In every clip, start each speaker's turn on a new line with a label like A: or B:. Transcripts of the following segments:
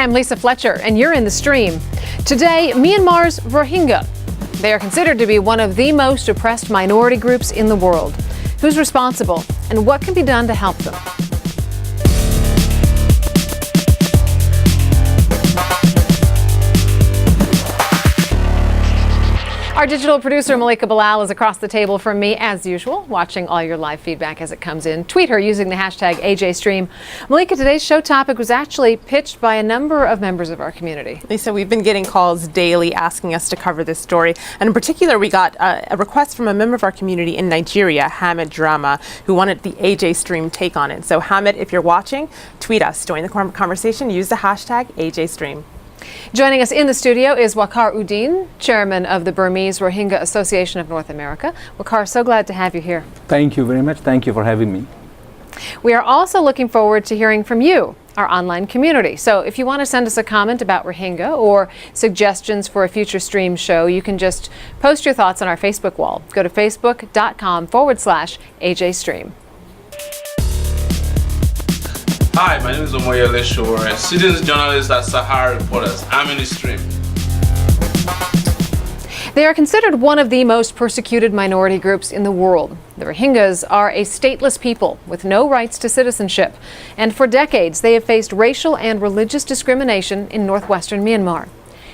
A: Hi, I'm Lisa Fletcher, and you're in the stream. Today, Myanmar's Rohingya. They are considered to be one of the most oppressed minority groups in the world. Who's responsible, and what can be done to help them? Our digital producer, Malika Bilal, is across the table from me, as usual, watching all your live feedback as it comes in. Tweet her using the hashtag AJStream. Malika, today's show topic was actually pitched by a number of members of our community.
B: Lisa, we've been getting calls daily asking us to cover this story. And in particular, we got a request from a member of our community in Nigeria, Hamid Drama, who wanted the AJStream take on it. So Hamid, if you're watching, tweet us. Join the conversation. Use the hashtag AJStream.
A: Joining us in the studio is Waqar Uddin, chairman of the Burmese Rohingya Association of North America. Waqar, so glad to have you here.
C: Thank you very much. Thank you for having me.
A: We are also looking forward to hearing from you, our online community. So if you want to send us a comment about Rohingya or suggestions for a future stream show, you can just post your thoughts on our Facebook wall. Go to facebook.com/AJStream.
D: Hi, my name is Omoyele Shore, student journalist at Sahara Reporters. I'm in the stream.
A: They are considered one of the most persecuted minority groups in the world. The Rohingyas are a stateless people with no rights to citizenship, and for decades they have faced racial and religious discrimination in northwestern Myanmar.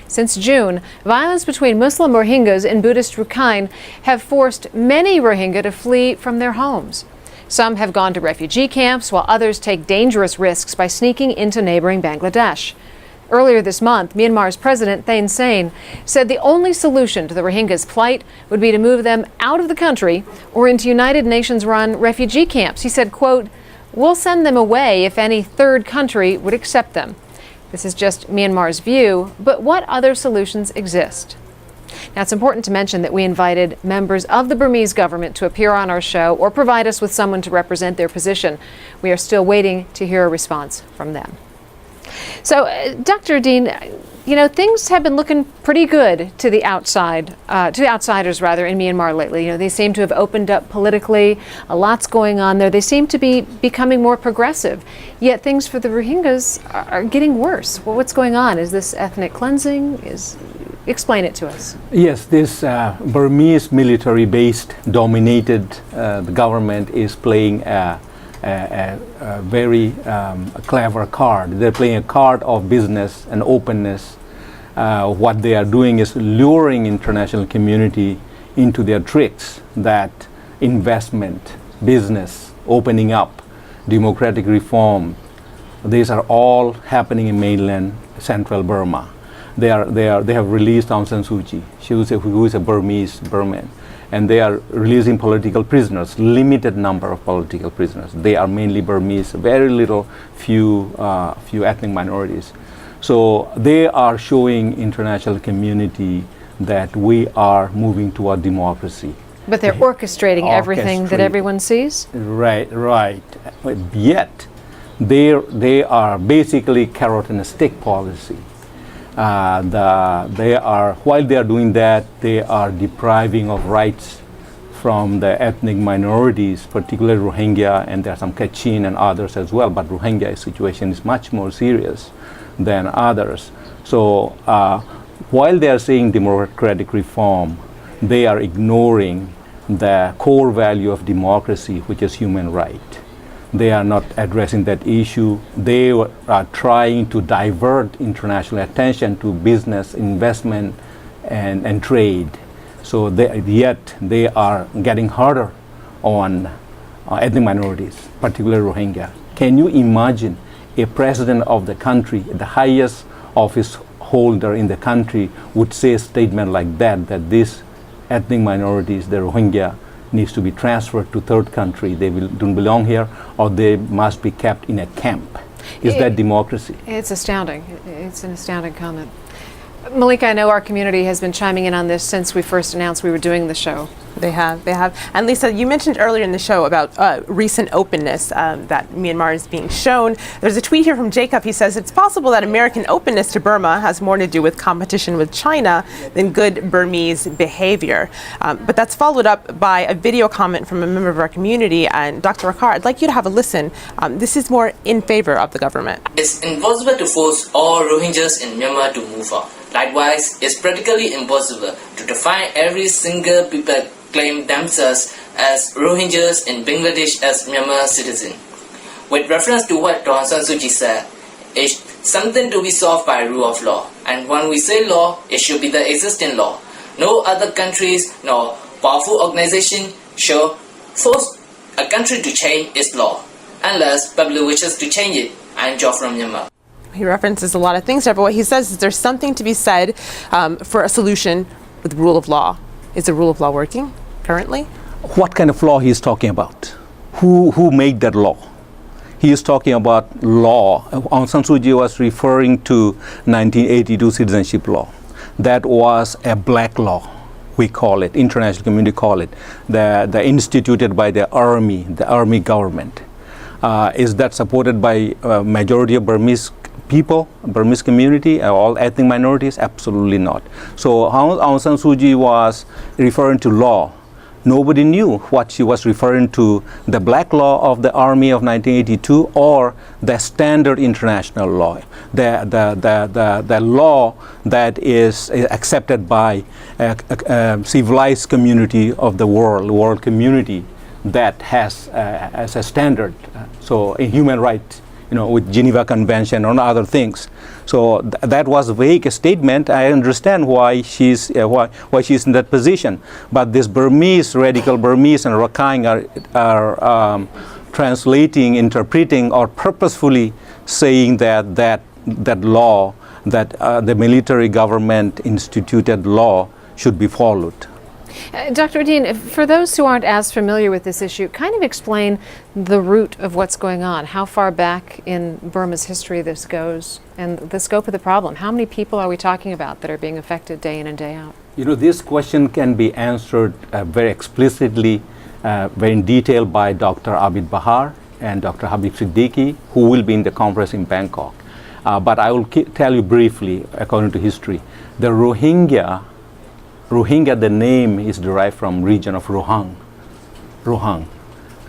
A: Since June, violence between Muslim Rohingyas and Buddhist Rakhine have forced many Rohingya to flee from their homes. Some have gone to refugee camps, while others take dangerous risks by sneaking into neighboring Bangladesh. Earlier this month, Myanmar's President Thein Sein said the only solution to the Rohingyas' plight would be to move them out of the country or into United Nations-run refugee camps. He said, quote, "We'll send them away if any third country would accept them." This is just Myanmar's view, but what other solutions exist? Now, it's important to mention that we invited members of the Burmese government to appear on our show or provide us with someone to represent their position. We are still waiting to hear a response from them. So, Dr. Dean, you know, things have been looking pretty good to the outsiders rather, in Myanmar lately. You know, they seem to have opened up politically. A lot's going on there. They seem to be becoming more progressive. Yet things for the Rohingyas are getting worse. Well, what's going on? Is this ethnic cleansing? Explain it to us.
C: Yes, this Burmese military-based dominated the government is playing a very clever card. They're playing a card of business and openness. What they are doing is luring international community into their tricks, that investment, business, opening up, democratic reform, these are all happening in mainland central Burma. They have released Aung San Suu Kyi, who is a Burman, and they are releasing political prisoners, limited number of political prisoners. They are mainly Burmese, very few ethnic minorities. So they are showing international community that we are moving toward democracy.
A: But they're orchestrating everything that everyone sees?
C: Right. But yet, they are basically carrot and stick policy. While they are doing that, they are depriving of rights from the ethnic minorities, particularly Rohingya, and there are some Kachin and others as well, but Rohingya situation is much more serious than others. So while they are saying democratic reform, they are ignoring the core value of democracy, which is human right. They are not addressing that issue. They are trying to divert international attention to business, investment, and trade. So yet they are getting harder on ethnic minorities, particularly Rohingya. Can you imagine a president of the country, the highest office holder in the country, would say a statement like that these ethnic minorities, the Rohingya, needs to be transferred to third country, they don't belong here, or they must be kept in a camp? Is that democracy?
A: It's astounding. It's an astounding comment. Malika, I know our community has been chiming in on this since we first announced we were doing the show.
B: They have. And Lisa, you mentioned earlier in the show about recent openness that Myanmar is being shown. There's a tweet here from Jacob. He says, it's possible that American openness to Burma has more to do with competition with China than good Burmese behavior. But that's followed up by a video comment from a member of our community. And Dr. Rakar, I'd like you to have a listen. This is more in favor of the government.
E: It's impossible to force all Rohingyas in Myanmar to move out. Likewise, it's practically impossible to define every single people claim themselves as Rohingyas in Bangladesh as Myanmar citizen. With reference to what Aung San Suu Kyi said, it's something to be solved by rule of law. And when we say law, it should be the existing law. No other countries nor powerful organization should force a country to change its law, unless public wishes to change it and draw from Myanmar.
B: He references a lot of things there, but what he says is there's something to be said for a solution with rule of law. Is the rule of law working currently?
C: What kind of law he is talking about? Who made that law? He is talking about law. Aung San Suu Kyi was referring to 1982 citizenship law. That was a black law, we call it, international community call it, the instituted by the army government. Is that supported by majority of Burmese people, Burmese community, all ethnic minorities? Absolutely not. So Aung San Suu Kyi was referring to law. Nobody knew what she was referring to, the black law of the army of 1982 or the standard international law, the law that is accepted by a civilized community of the world community that has as a standard. So in human rights, with Geneva Convention and other things. So that was a vague statement. I understand why she's in that position. But this radical Burmese and Rakhine are translating, interpreting, or purposefully saying that law, that the military government instituted law should be followed.
A: Dr. Dean, for those who aren't as familiar with this issue, kind of explain the root of what's going on, how far back in Burma's history this goes, and the scope of the problem. How many people are we talking about that are being affected day in and day out?
C: This question can be answered very explicitly, very in detail by Dr. Abid Bahar and Dr. Habib Siddiqui, who will be in the conference in Bangkok. But I will tell you briefly, according to history, the Rohingya, the name is derived from region of Rohang.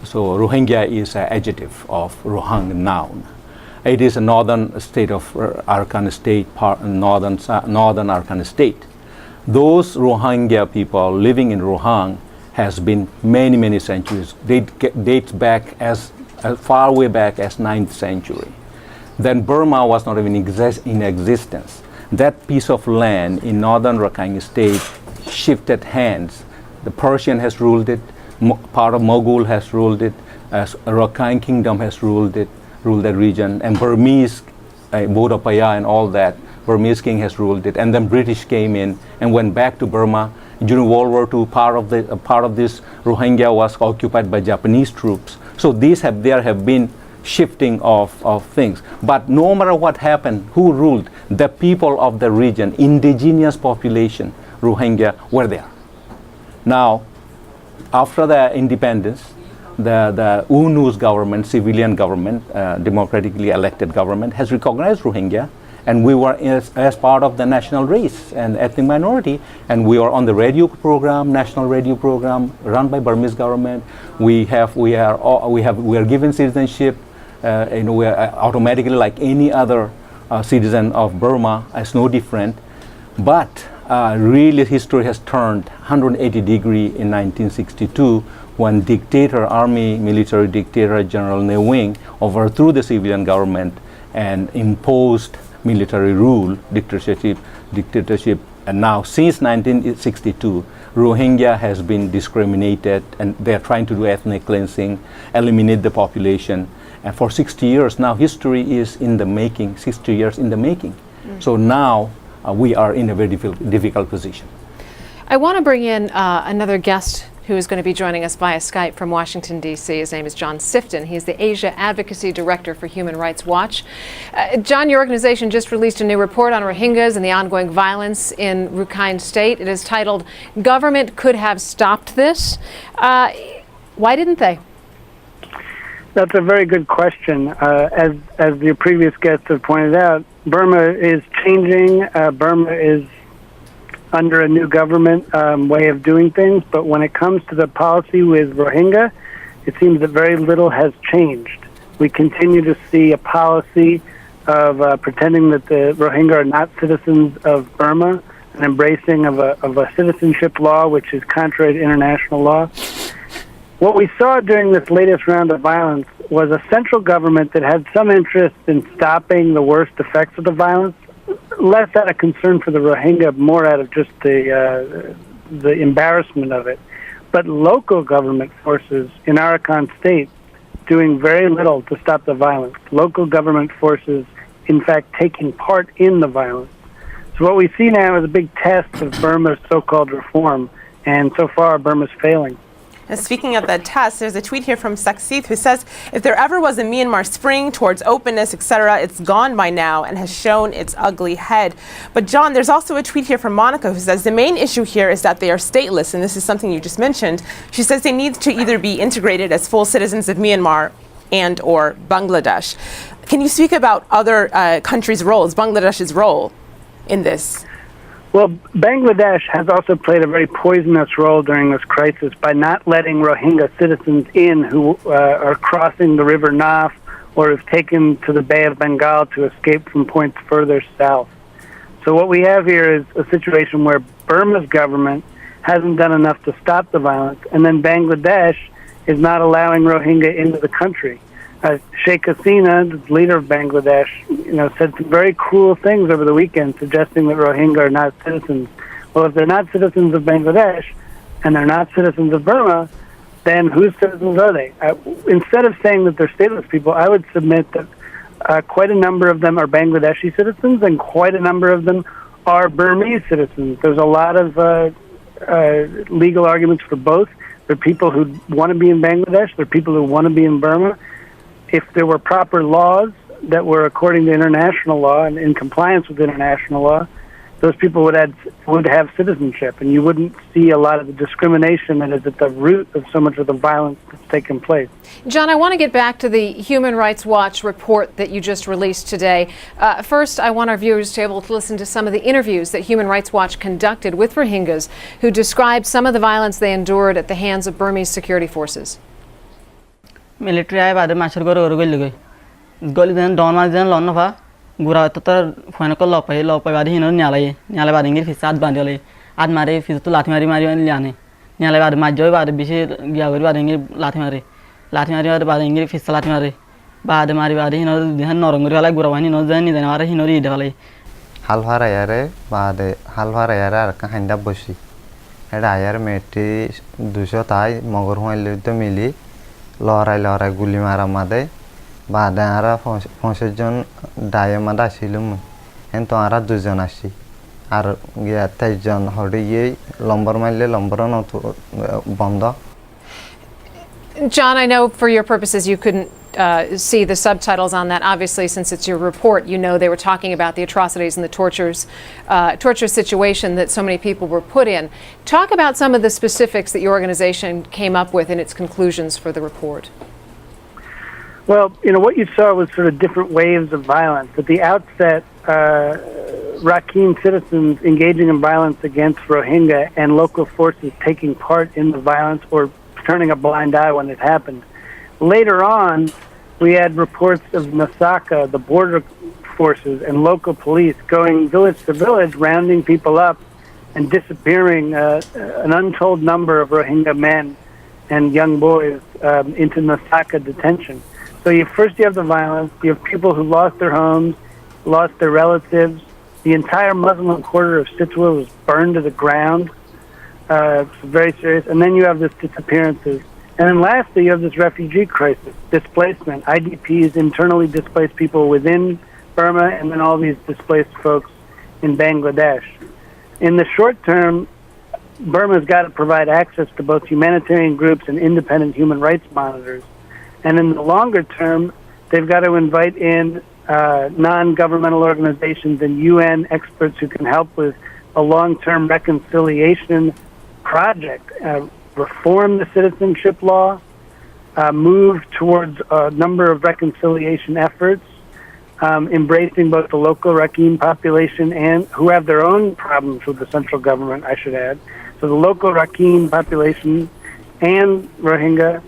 C: So Rohingya is an adjective of Rohang, noun. It is a northern state of Arakan state, northern Arakan state. Those Rohingya people living in Rohang has been many centuries. They date back as far way back as 9th century. Then Burma was not even in existence. That piece of land in northern Rakhine state shifted hands. The Persian has ruled it, part of Mughal has ruled it, Rakhine kingdom has ruled that region, and Burmese, Bodapaya and all that, Burmese king has ruled it, and then British came in and went back to Burma. During World War II, part of this Rohingya was occupied by Japanese troops. So there have been shifting of things. But no matter what happened, who ruled? The people of the region, indigenous population, Rohingya, were there. Now, after the independence, the UNU's government, civilian government, democratically elected government, has recognized Rohingya, and we were as part of the national race and ethnic minority, and we are on the radio program, national radio program run by Burmese government. We are given citizenship. We are automatically like any other citizen of Burma. It's no different, but really history has turned 180 degrees in 1962 when military dictator General Ne Win overthrew the civilian government and imposed military rule, dictatorship. And now since 1962, Rohingya has been discriminated, and they're trying to do ethnic cleansing, eliminate the population. And for 60 years now, history is in the making, 60 years in the making. So now we are in a very difficult position.
A: I want to bring in another guest who is going to be joining us via Skype from Washington, D.C. His name is John Sifton. He's the Asia Advocacy Director for Human Rights Watch. John, your organization just released a new report on Rohingyas and the ongoing violence in Rakhine State. It is titled, "Government Could Have Stopped This." Why didn't they?
F: That's a very good question. As the previous guests have pointed out, Burma is changing. Burma is under a new government way of doing things, but when it comes to the policy with Rohingya, it seems that very little has changed. We continue to see a policy of pretending that the Rohingya are not citizens of Burma, an embracing of a citizenship law which is contrary to international law. What we saw during this latest round of violence was a central government that had some interest in stopping the worst effects of the violence, less out of concern for the Rohingya, more out of just the embarrassment of it. But local government forces in Arakan State doing very little to stop the violence. Local government forces, in fact, taking part in the violence. So what we see now is a big test of Burma's so-called reform, and so far Burma's failing.
B: And speaking of that test, there's a tweet here from Saksith who says, if there ever was a Myanmar spring towards openness, etc., it's gone by now and has shown its ugly head. But John, there's also a tweet here from Monica who says, the main issue here is that they are stateless, and this is something you just mentioned. She says they need to either be integrated as full citizens of Myanmar and or Bangladesh. Can you speak about other countries' roles, Bangladesh's role in this?
F: Well, Bangladesh has also played a very poisonous role during this crisis by not letting Rohingya citizens in who are crossing the River Naf or have taken to the Bay of Bengal to escape from points further south. So what we have here is a situation where Burma's government hasn't done enough to stop the violence, and then Bangladesh is not allowing Rohingya into the country. Sheikh Hasina, the leader of Bangladesh, said some very cruel things over the weekend, suggesting that Rohingya are not citizens. Well, if they're not citizens of Bangladesh and they're not citizens of Burma, then whose citizens are they? Instead of saying that they're stateless people, I would submit that quite a number of them are Bangladeshi citizens and quite a number of them are Burmese citizens. There's a lot of legal arguments for both. There are people who want to be in Bangladesh. There are people who want to be in Burma. If there were proper laws that were according to international law and in compliance with international law, those people would have citizenship, and you wouldn't see a lot of the discrimination that is at the root of so much of the violence that's taken place.
A: John, I want to get back to the Human Rights Watch report that you just released today. First, I want our viewers to be able to listen to some of the interviews that Human Rights Watch conducted with Rohingyas who described some of the violence they endured at the hands of Burmese security forces.
G: Military ay bade machar gor goli den don ma den lon fa gura ta phone ko lopai bade hino nyalai bade ngir fisad bandole ad mare fis to lathi mari liane nyalai bade majjo bade bishi gya gori bade ngir lathi mari bade ngir fis lathi mari bade hino den norongori wala gura wani no jani den mare hino ri dale
H: halwara yare ar ka handa boshi eda ayar meti 200 tai mogor hoile to mili লড়াই গুলি মারা মাদে বাদে আরা 65 জন ডায়ে মাদা ছিলুম N তো আরা দুজন আসি আর গিয়া 23 জন হড়িয়ে লম্বর মাইলে লম্বর বন্ধ
A: John, I know for your purposes you couldn't see the subtitles on that. Obviously, since it's your report, you know they were talking about the atrocities and the torturous situation that so many people were put in. Talk about some of the specifics that your organization came up with in its conclusions for the report.
F: Well, what you saw was sort of different waves of violence. At the outset, Rakhine citizens engaging in violence against Rohingya and local forces taking part in the violence or turning a blind eye when it happened. Later on, we had reports of Nasaka, the border forces, and local police going village to village, rounding people up and disappearing an untold number of Rohingya men and young boys into Nasaka detention. So first you have the violence, you have people who lost their homes, lost their relatives. The entire Muslim quarter of Situa was burned to the ground. It's very serious. And then you have this disappearances. And then lastly, you have this refugee crisis, displacement, IDPs, internally displaced people within Burma, and then all these displaced folks in Bangladesh. In the short term, Burma's got to provide access to both humanitarian groups and independent human rights monitors. And in the longer term, they've got to invite in non-governmental organizations and UN experts who can help with a long-term reconciliation project, reform the citizenship law, move towards a number of reconciliation efforts, embracing both the local Rakhine population and who have their own problems with the central government, I should add. So the local Rakhine population and Rohingya,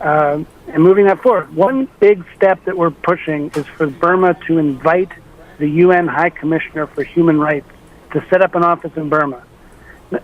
F: and moving that forward. One big step that we're pushing is for Burma to invite the UN High Commissioner for Human Rights to set up an office in Burma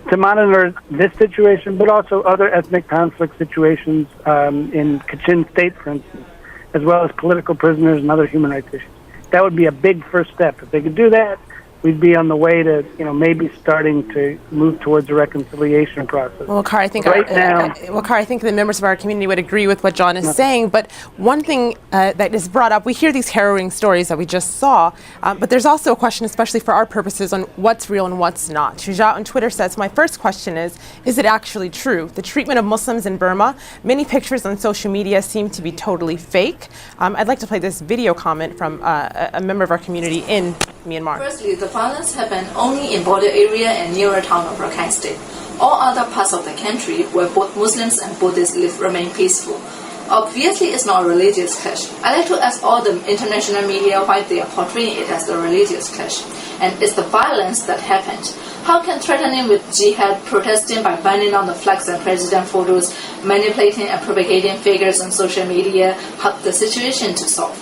F: to monitor this situation, but also other ethnic conflict situations in Kachin State, for instance, as well as political prisoners and other human rights issues. That would be a big first step. If they could do that, we'd be on the way to, maybe starting to move towards a reconciliation process.
B: Well, Kar, I think I think the members of our community would agree with what John is saying. But one thing that is brought up, we hear these harrowing stories that we just saw, but there's also a question, especially for our purposes, on what's real and what's not. Shuja on Twitter says, my first question is it actually true? The treatment of Muslims in Burma, many pictures on social media seem to be totally fake. I'd like to play this video comment from a member of our community in Myanmar.
I: Firstly, the violence happened only in border area and nearer town of Rakhine State. All other parts of the country where both Muslims and Buddhists live remain peaceful. Obviously, it's not a religious clash. I like to ask all the international media why they are portraying it as a religious clash. And it's the violence that happened. How can threatening with jihad, protesting by burning down the flags and president photos, manipulating and propagating figures on social media help the situation to solve?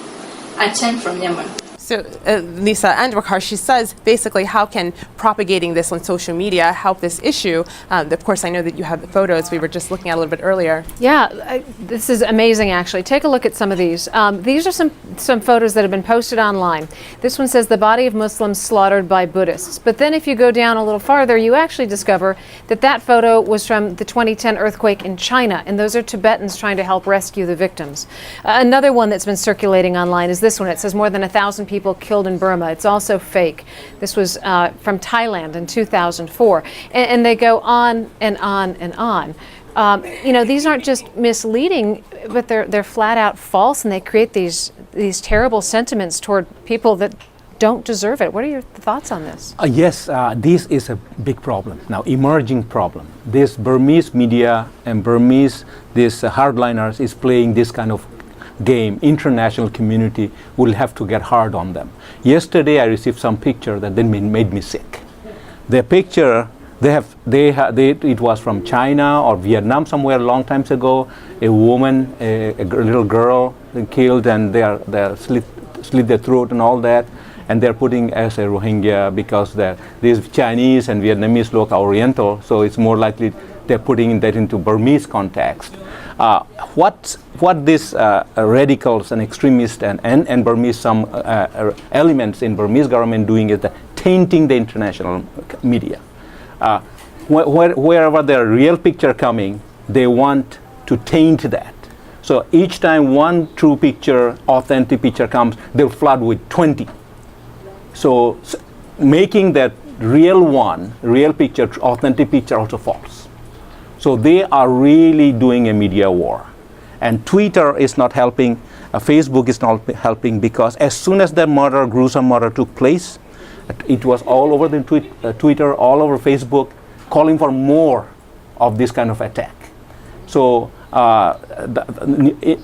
I: I'm Chen from Myanmar.
B: So Lisa and Wakar, she says basically how can propagating this on social media help this issue? Of course, I know that you have the photos we were just looking at a little bit earlier.
A: Yeah, this is amazing actually. Take a look at some of these. These are some photos that have been posted online. This one says the body of Muslims slaughtered by Buddhists. But then if you go down a little farther, you actually discover that that photo was from the 2010 earthquake in China, and those are Tibetans trying to help rescue the victims. Another one that's been circulating online is this one. It says more than 1,000 people killed in Burma. It's also fake. This was from Thailand in 2004. And they go on and on and on. These aren't just misleading, but they're flat out false, and they create these terrible sentiments toward people that don't deserve it. What are your thoughts on this?
C: Yes, this is a big problem now, emerging problem. This Burmese media and these hardliners is playing this kind of game. International community will have to get hard on them. Yesterday I received some picture that then made me sick. The picture it was from China or Vietnam somewhere long times ago. A woman, a little girl killed, and they slit their throat and all that, and they're putting as a Rohingya because these Chinese and Vietnamese look Oriental, so it's more likely they're putting that into Burmese context. What these radicals and extremists and Burmese, some elements in Burmese government doing is tainting the international media. Wherever the real picture coming, they want to taint that. So each time one true picture, authentic picture comes, they'll flood with 20. So making that real picture, authentic picture also false. So they are really doing a media war. And Twitter is not helping, Facebook is not helping, because as soon as the gruesome murder took place, it was all over the Twitter, all over Facebook, calling for more of this kind of attack. So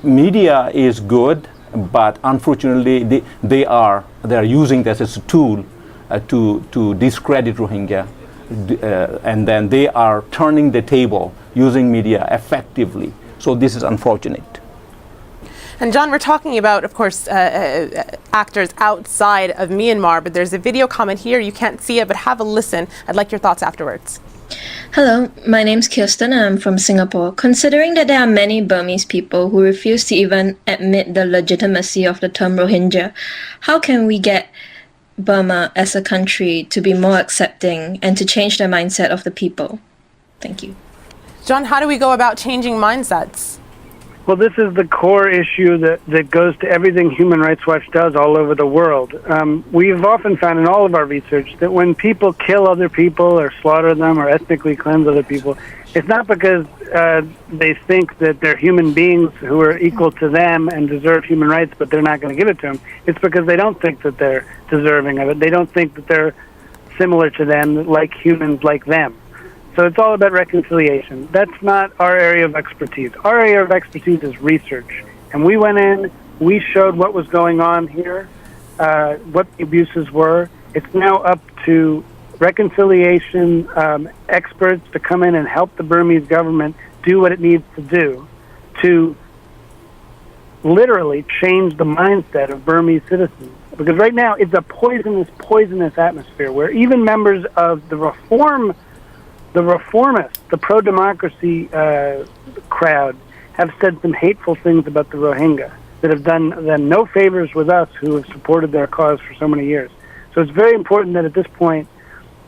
C: media is good, but unfortunately they are using this as a tool to discredit Rohingya, and then they are turning the table using media effectively. So this is unfortunate.
B: And John, we're talking about, of course, actors outside of Myanmar, but there's a video comment here. You can't see it, but have a listen. I'd like your thoughts afterwards.
J: Hello, my name's Kirsten and I'm from Singapore. Considering that there are many Burmese people who refuse to even admit the legitimacy of the term Rohingya, how can we get Burma as a country to be more accepting and to change the mindset of the people? Thank you.
B: John, how do we go about changing mindsets?
F: Well, this is the core issue that goes to everything Human Rights Watch does all over the world. We've often found in all of our research that when people kill other people or slaughter them or ethnically cleanse other people, it's not because they think that they're human beings who are equal to them and deserve human rights, but they're not going to give it to them. It's because they don't think that they're deserving of it. They don't think that they're similar to them, like humans like them. So it's all about reconciliation. That's not our area of expertise. Our area of expertise is research. And we went in, we showed what was going on here, what the abuses were. It's now up to reconciliation experts to come in and help the Burmese government do what it needs to do to literally change the mindset of Burmese citizens. Because right now it's a poisonous atmosphere where even members of the reformists, the pro-democracy crowd have said some hateful things about the Rohingya that have done them no favors with us who have supported their cause for so many years. So it's very important that at this point,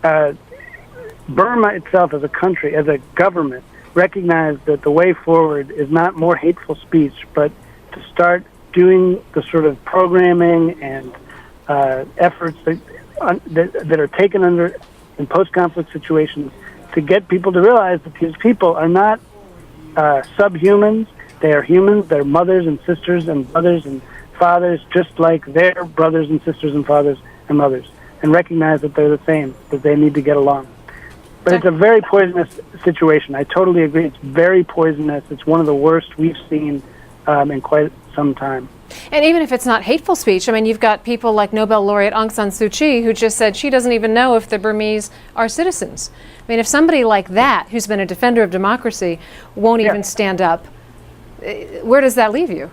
F: Burma itself as a country, as a government, recognize that the way forward is not more hateful speech, but to start doing the sort of programming and efforts that are taken under in post-conflict situations to get people to realize that these people are not subhumans. They are humans. They're mothers and sisters and brothers and fathers, just like their brothers and sisters and fathers and mothers, and recognize that they're the same, that they need to get along. But it's a very poisonous situation. I totally agree. It's very poisonous. It's one of the worst we've seen in quite some time.
A: And even if it's not hateful speech, I mean, you've got people like Nobel laureate Aung San Suu Kyi who just said she doesn't even know if the Burmese are citizens. I mean, if somebody like that, who's been a defender of democracy, won't even stand up, where does that leave you?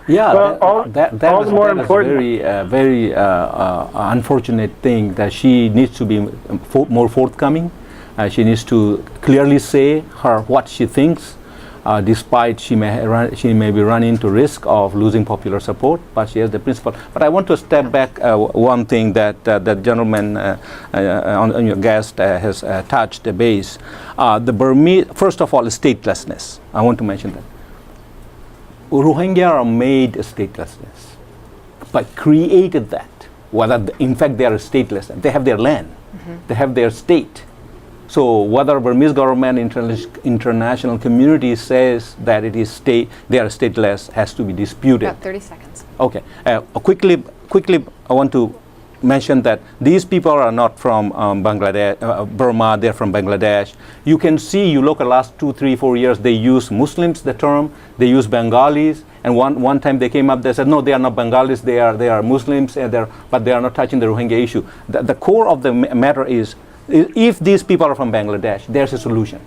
C: Yeah,
F: well,
C: that was a very unfortunate thing that she needs to be more forthcoming. She needs to clearly say what she thinks. Despite she may be running into risk of losing popular support, but she has the principle. But I want to step back one thing that the gentleman on your guest has touched the base. The Burmese, first of all, statelessness. I want to mention that. Rohingya are made statelessness, but created that. In fact, they are stateless. They have their land. They have their state. So whether Burmese government, international community says that it is they are stateless has to be disputed.
A: About 30 seconds.
C: Okay. Quickly, I want to mention that these people are not from Burma. They're from Bangladesh. You can see, you look at the last 2, 3, 4 years, they use Muslims, the term. They use Bengalis. And one time they came up, they said, no, they are not Bengalis, they are Muslims, but they are not touching the Rohingya issue. The core of the matter is, if these people are from Bangladesh, there's a solution.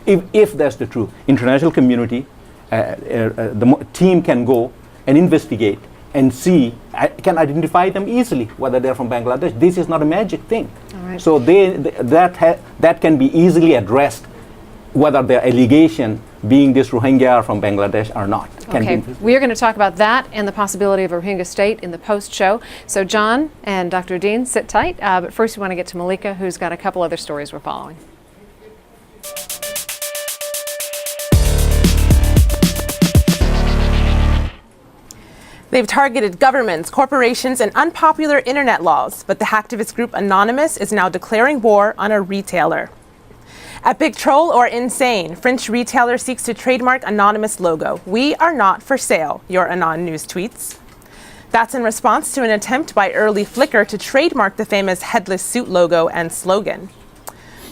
C: If that's the truth, international community, the team can go and investigate and see, can identify them easily, whether they're from Bangladesh. This is not a magic thing. Right. So that can be easily addressed, whether the allegation being this Rohingya are from Bangladesh or not.
A: Okay, we are going to talk about that and the possibility of a Rohingya state in the post-show. So John and Dr. Dean, sit tight. But first we want to get to Malika, who's got a couple other stories we're following.
B: They've targeted governments, corporations, and unpopular internet laws, but the hacktivist group Anonymous is now declaring war on a retailer. Epic troll or insane, French retailer seeks to trademark Anonymous logo. We are not for sale, your Anon News tweets. That's in response to an attempt by early Flickr to trademark the famous headless suit logo and slogan.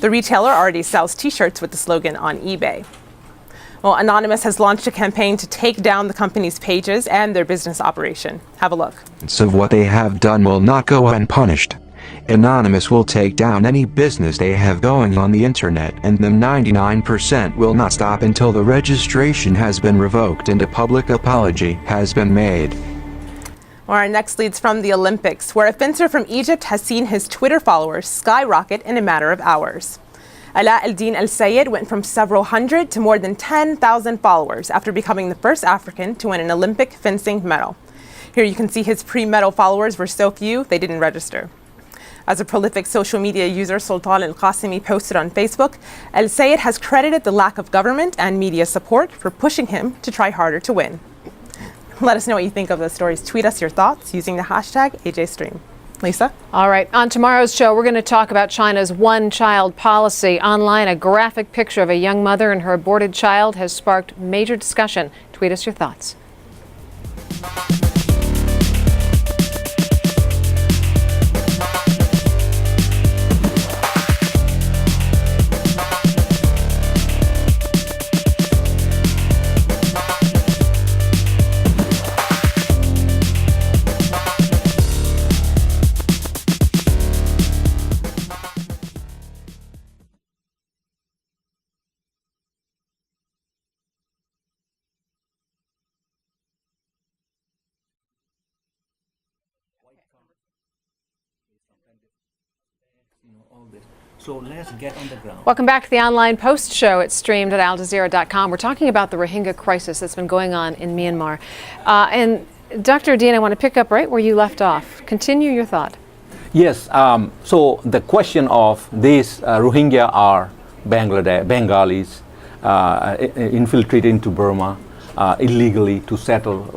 B: The retailer already sells t-shirts with the slogan on eBay. Well, Anonymous has launched a campaign to take down the company's pages and their business operation. Have a look.
K: So what they have done will not go unpunished. Anonymous will take down any business they have going on the internet, and the 99% will not stop until the registration has been revoked and a public apology has been made.
B: Well, our next leads from the Olympics, where a fencer from Egypt has seen his Twitter followers skyrocket in a matter of hours. Ala El-Din El-Sayed went from several hundred to more than 10,000 followers after becoming the first African to win an Olympic fencing medal. Here you can see his pre-medal followers were so few they didn't register. As a prolific social media user, Sultan Al-Qasimi posted on Facebook, El Sayed has credited the lack of government and media support for pushing him to try harder to win. Let us know what you think of the stories. Tweet us your thoughts using the hashtag AJStream. Lisa?
A: All right. On tomorrow's show, we're going to talk about China's one-child policy. Online, a graphic picture of a young mother and her aborted child has sparked major discussion. Tweet us your thoughts.
C: So let's get on the ground.
A: Welcome back to the online post show. It's streamed at aljazeera.com. We're talking about the Rohingya crisis that's been going on in Myanmar. And Dr. Dean, I want to pick up right where you left off. Continue your thought.
C: Yes, so the question of these Rohingya are Bengalis infiltrated into Burma illegally to settle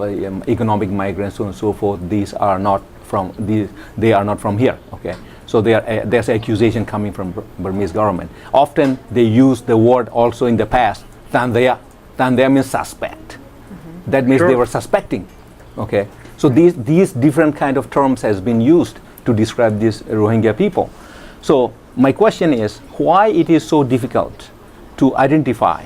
C: economic migrants, so on and so forth. These are not from they are not from here. Okay, so there's accusation coming from Burmese government. Often they use the word also in the past. Tandaya means suspect. Mm-hmm. That means they were suspecting. Okay, so these different kind of terms has been used to describe these Rohingya people. So my question is, why it is so difficult to identify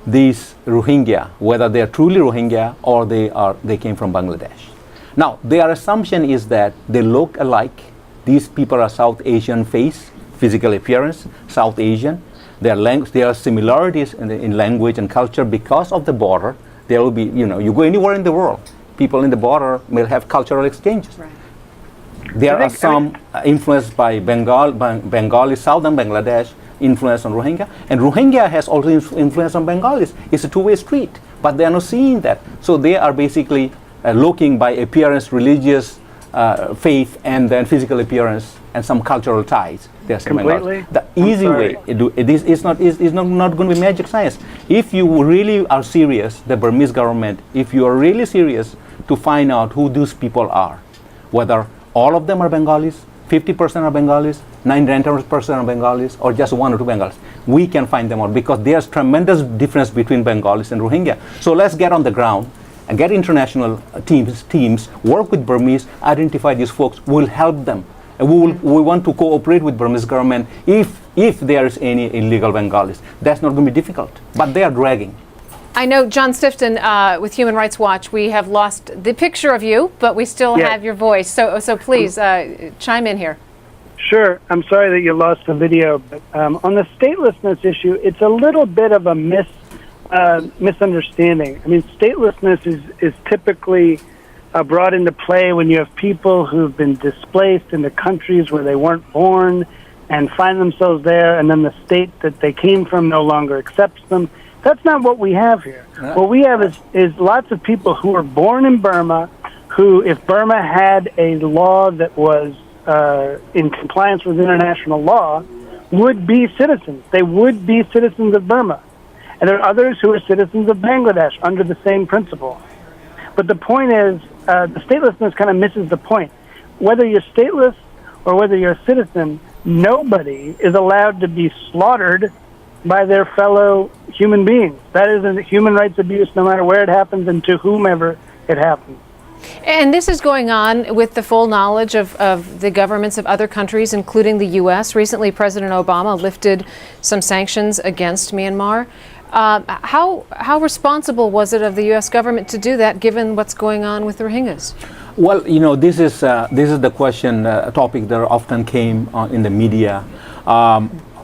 C: these Rohingya, whether they are truly Rohingya or they came from Bangladesh? Now, their assumption is that they look alike. These people are South Asian face, physical appearance, South Asian. There are similarities in language and culture because of the border. There will be, you go anywhere in the world, people in the border may have cultural exchanges. Right. There are some influenced by Bengali, southern Bangladesh, influence on Rohingya, and Rohingya has also influence on Bengalis. It's a two-way street, but they are not seeing that. So they are basically looking by appearance, religious faith, and then physical appearance and some cultural ties.
F: Completely.
C: The easy way is not going to be magic science. If you really are serious, the Burmese government, if you are really serious to find out who these people are, whether all of them are Bengalis, 50% are Bengalis, 90% are Bengalis, or just 1 or 2 Bengalis, we can find them out because there's tremendous difference between Bengalis and Rohingya. So let's get on the ground and get international teams, work with Burmese, identify these folks, we'll help them. And we want to cooperate with Burmese government if there is any illegal Bengalis. That's not going to be difficult, but they are dragging.
A: I know, John Stifton, with Human Rights Watch, we have lost the picture of you, but we still have your voice. So please chime in here.
F: Sure. I'm sorry that you lost the video, but on the statelessness issue, it's a little bit of a misunderstanding. I mean, statelessness is typically brought into play when you have people who've been displaced into countries where they weren't born and find themselves there, and then the state that they came from no longer accepts them. That's not what we have here. What we have is lots of people who were born in Burma who, if Burma had a law that was in compliance with international law, would be citizens. They would be citizens of Burma. And there are others who are citizens of Bangladesh under the same principle. But the point is, the statelessness kind of misses the point. Whether you're stateless or whether you're a citizen, nobody is allowed to be slaughtered by their fellow human beings. That is a human rights abuse no matter where it happens and to whomever it happens.
A: And this is going on with the full knowledge of the governments of other countries, including the U.S. Recently, President Obama lifted some sanctions against Myanmar. How responsible was it of the U.S. government to do that, given what's going on with the Rohingyas?
C: Well, this is the question, topic that often came in the media.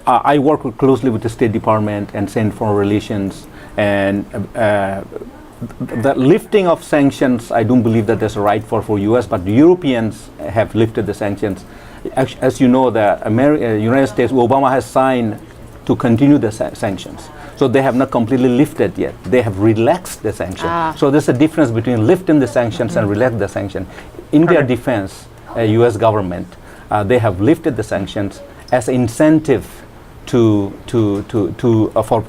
C: I work closely with the State Department and Foreign Relations, and the lifting of sanctions, I don't believe that there's a right for U.S., but the Europeans have lifted the sanctions. As you know, the United States, Obama has signed to continue the sanctions. So they have not completely lifted yet. They have relaxed the sanctions. So there's a difference between lifting the sanctions and relax the sanction. In their defense, U.S. government, they have lifted the sanctions as an incentive for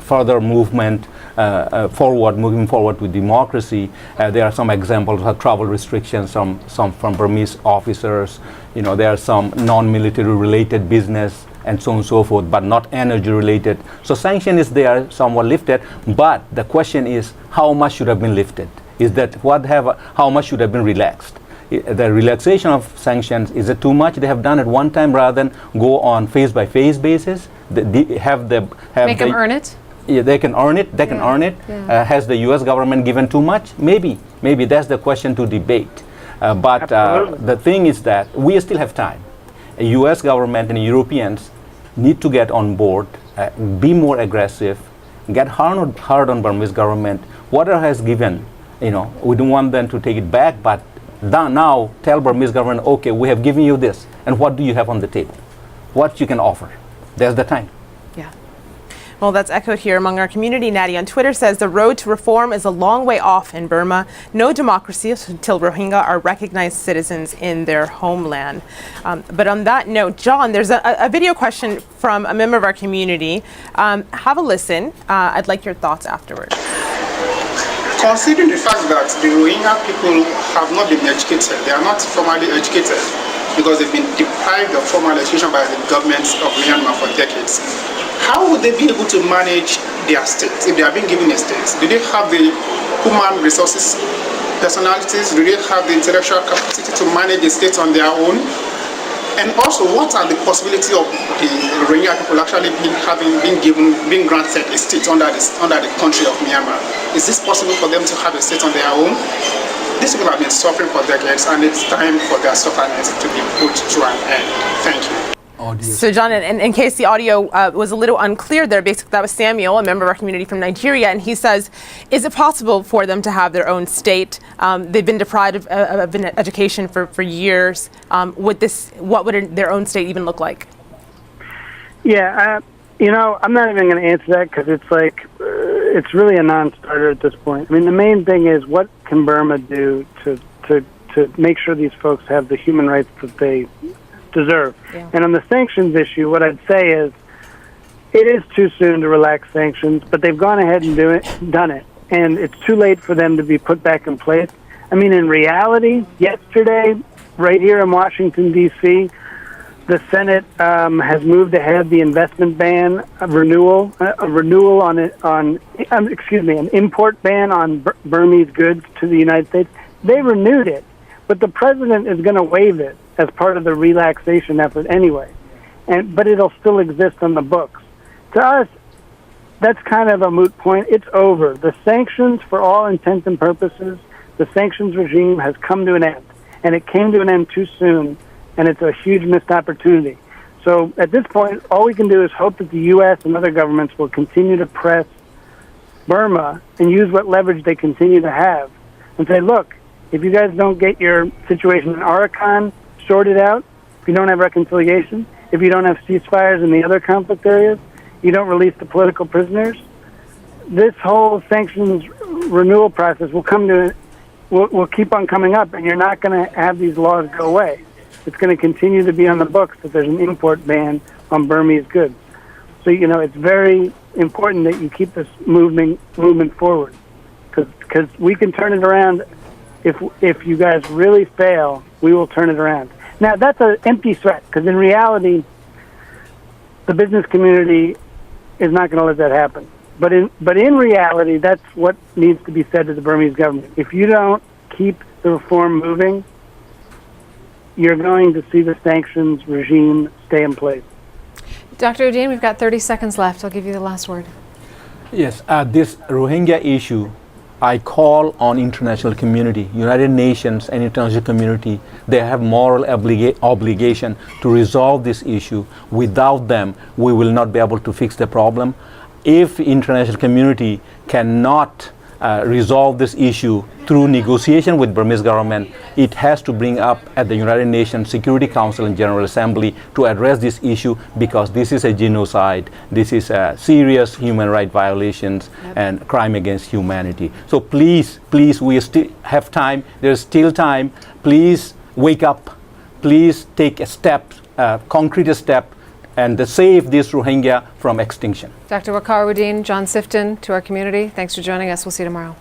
C: further movement moving forward with democracy. There are some examples of travel restrictions from Burmese officers. There are some non-military related business and so on and so forth, but not energy related. So sanction is there, somewhat lifted, but the question is how much should have been lifted? How much should have been relaxed? The relaxation of sanctions, is it too much? They have done it one time rather than go on phase-by-phase basis. Make
A: them earn it?
C: Yeah, they can earn it. They can earn it.
A: Yeah.
C: Has the U.S. government given too much? Maybe that's the question to debate. But the thing is that we still have time. The U.S. government and Europeans need to get on board, be more aggressive, get hard on Burmese government. Whatever has given, we don't want them to take it back, but now tell Burmese government, okay, we have given you this, and what do you have on the table? What you can offer? There's the time.
B: Yeah. Well, that's echoed here among our community. Natty on Twitter says the road to reform is a long way off in Burma. No democracy until Rohingya are recognized citizens in their homeland. But on that note, John, there's a video question from a member of our community. Have a listen. I'd like your thoughts afterwards.
L: Considering the fact that the Rohingya people have not been educated, they are not formally educated because they've been deprived of formal education by the government of Myanmar for decades. How would they be able to manage their state if they are being given a state? Do they have the human resources, personalities? Do they have the intellectual capacity to manage the state on their own? And also, what are the possibility of the Rohingya people actually being granted a state under the country of Myanmar? Is this possible for them to have a state on their own? These people have been suffering for decades, and it's time for their suffering to be put to an end. Thank you.
B: So, John, in case the audio was a little unclear there, basically that was Samuel, a member of our community from Nigeria, and he says, is it possible for them to have their own state? They've been deprived of education for years. What would their own state even look like?
F: Yeah, I'm not even going to answer that because it's really a non-starter at this point. I mean, the main thing is what can Burma do to make sure these folks have the human rights that they deserve. Yeah. And on the sanctions issue, what I'd say is it is too soon to relax sanctions, but they've gone ahead and done it, and it's too late for them to be put back in place. I mean, in reality, yesterday, right here in Washington, D.C., the Senate has moved ahead the investment ban, an import ban on Burmese goods to the United States. They renewed it, but the president is going to waive it as part of the relaxation effort anyway. But it'll still exist on the books. To us, that's kind of a moot point. It's over. The sanctions, for all intents and purposes, the sanctions regime has come to an end. And it came to an end too soon, and it's a huge missed opportunity. So at this point, all we can do is hope that the U.S. and other governments will continue to press Burma and use what leverage they continue to have and say, look, if you guys don't get your situation in Arakan sorted out, if you don't have reconciliation, if you don't have ceasefires in the other conflict areas, you don't release the political prisoners, this whole sanctions renewal process will keep on coming up, and you're not going to have these laws go away. It's going to continue to be on the books that there's an import ban on Burmese goods. So, it's very important that you keep this movement forward, because we can turn it around. If you guys really fail, we will turn it around. Now, that's an empty threat, because in reality, the business community is not going to let that happen. But in reality, that's what needs to be said to the Burmese government. If you don't keep the reform moving, you're going to see the sanctions regime stay in place.
A: Dr. Odin, we've got 30 seconds left. I'll give you the last word.
C: Yes, this Rohingya issue, I call on international community, United Nations and international community. They have moral obligation to resolve this issue. Without them, we will not be able to fix the problem. If international community cannot resolve this issue through negotiation with Burmese government, it has to bring up at the United Nations Security Council and General Assembly to address this issue, because this is a genocide. This is a serious human rights violations and crime against humanity. So please, we still have time. There's still time. Please wake up. Please take a step concrete step and save this Rohingya from extinction.
A: Dr. Waqar Uddin, John Sifton, to our community, thanks for joining us. We'll see you tomorrow.